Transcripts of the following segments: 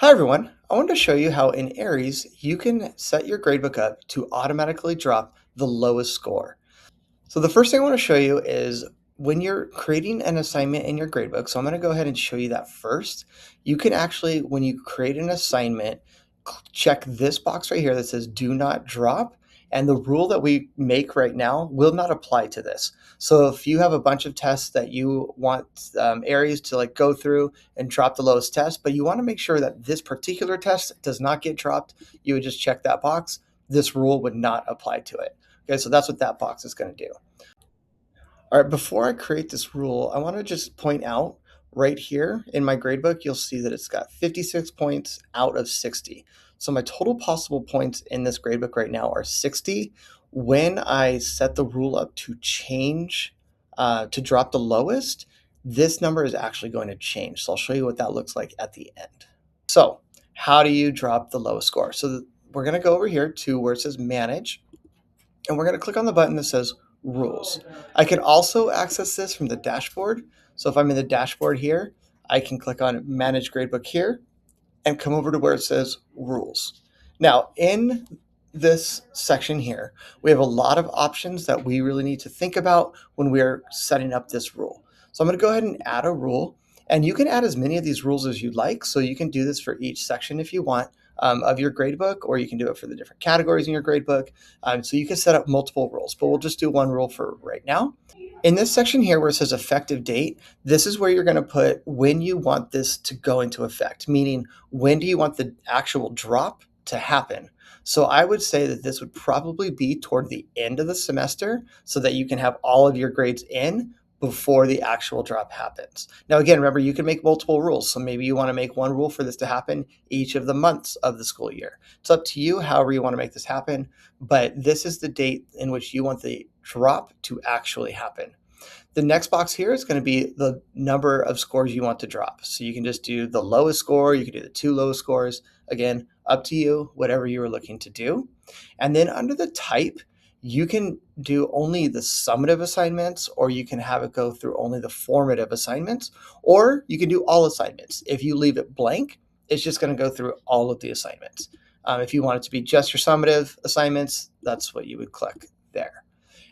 Hi everyone, I wanted to show you how in Aeries you can set your gradebook up to automatically drop the lowest score. So the first thing I want to show you is when you're creating an assignment in your gradebook, so I'm going to go ahead and show you that first. You can actually, when you create an assignment, check this box right here that says do not drop. And the rule that we make right now will not apply to this. So if you have a bunch of tests that you want Aeries to like go through and drop the lowest test, but you want to make sure that this particular test does not get dropped, you would just check that box. This rule would not apply to it. Okay, so that's what that box is going to do. All right, before I create this rule, I want to just point out right here in my gradebook, you'll see that it's got 56 points out of 60. So my total possible points in this gradebook right now are 60. When I set the rule up to change, to drop the lowest, this number is actually going to change. So I'll show you what that looks like at the end. So how do you drop the lowest score? So we're going to go over here to where it says manage, and we're going to click on the button that says rules. I can also access this from the dashboard. So if I'm in the dashboard here, I can click on manage gradebook here and come over to where it says rules. Now in this section here, we have a lot of options that we really need to think about when we're setting up this rule. So I'm going to go ahead and add a rule, and you can add as many of these rules as you'd like. So you can do this for each section if you want of your gradebook, or you can do it for the different categories in your gradebook. So you can set up multiple rules, but we'll just do one rule for right now. In this section here where it says effective date, this is where you're going to put when you want this to go into effect, meaning when do you want the actual drop to happen. So I would say that this would probably be toward the end of the semester so that you can have all of your grades in before the actual drop happens. Now, again, remember, you can make multiple rules. So maybe you want to make one rule for this to happen each of the months of the school year. It's up to you, however you want to make this happen. But this is the date in which you want the drop to actually happen. The next box here is going to be the number of scores you want to drop. So you can just do the lowest score, you can do the two lowest scores. Again, up to you, whatever you are looking to do. And then under the type, you can do only the summative assignments, or you can have it go through only the formative assignments, or you can do all assignments. If you leave it blank, it's just going to go through all of the assignments. If you want it to be just your summative assignments, that's what you would click there.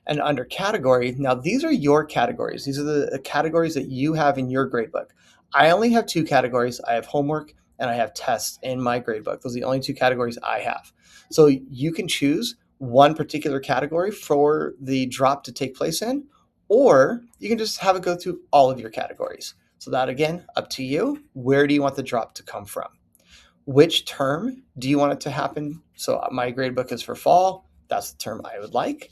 And under category, now these are your categories. These are the categories that you have in your gradebook. I only have two categories. I have homework and I have tests in my gradebook. Those are the only two categories I have. So you can choose one particular category for the drop to take place in, or you can just have it go through all of your categories. So that, again, up to you. Where do you want the drop to come from? Which term do you want it to happen? So my gradebook is for fall. That's the term I would like.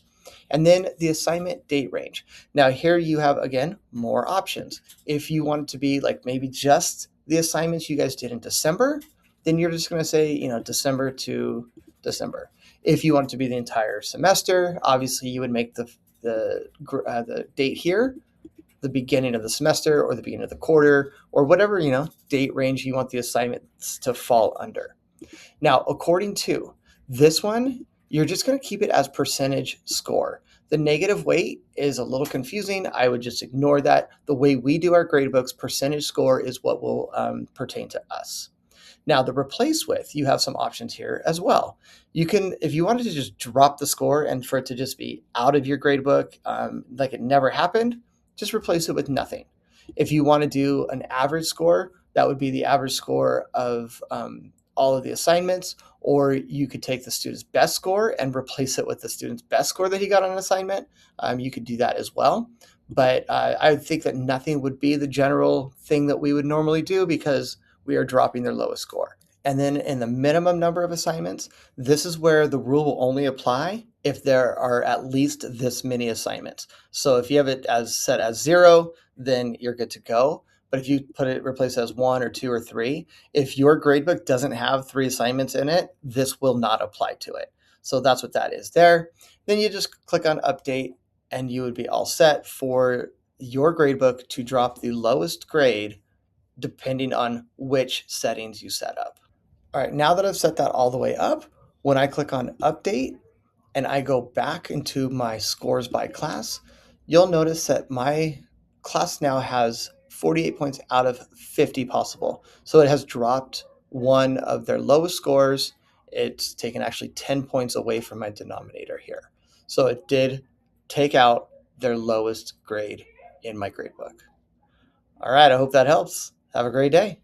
And then the assignment date range. Now here you have, again, more options. If you want it to be like maybe just the assignments you guys did in December, then you're just going to say, December to December. If you want it to be the entire semester, obviously you would make the date here the beginning of the semester or the beginning of the quarter, or whatever, date range you want the assignments to fall under. Now, according to this one, you're just going to keep it as percentage score. The negative weight is a little confusing. I would just ignore that. The way we do our gradebooks, percentage score is what will pertain to us. Now, the replace with, you have some options here as well. You can, if you wanted to just drop the score and for it to just be out of your gradebook, like it never happened, just replace it with nothing. If you want to do an average score, that would be the average score of all of the assignments, or you could take the student's best score and replace it with the student's best score that he got on an assignment. You could do that as well. But I think that nothing would be the general thing that we would normally do because we are dropping their lowest score. And then in the minimum number of assignments, this is where the rule will only apply if there are at least this many assignments. So if you have it as set as 0, then you're good to go. But if you put it replace as 1 or 2 or 3, if your gradebook doesn't have 3 assignments in it, this will not apply to it. So that's what that is there. Then you just click on update and you would be all set for your gradebook to drop the lowest grade depending on which settings you set up. All right, now that I've set that all the way up, when I click on update and I go back into my scores by class, you'll notice that my class now has 48 points out of 50 possible. So it has dropped one of their lowest scores, it's taken actually 10 points away from my denominator here. So it did take out their lowest grade in my gradebook. All right, I hope that helps. Have a great day.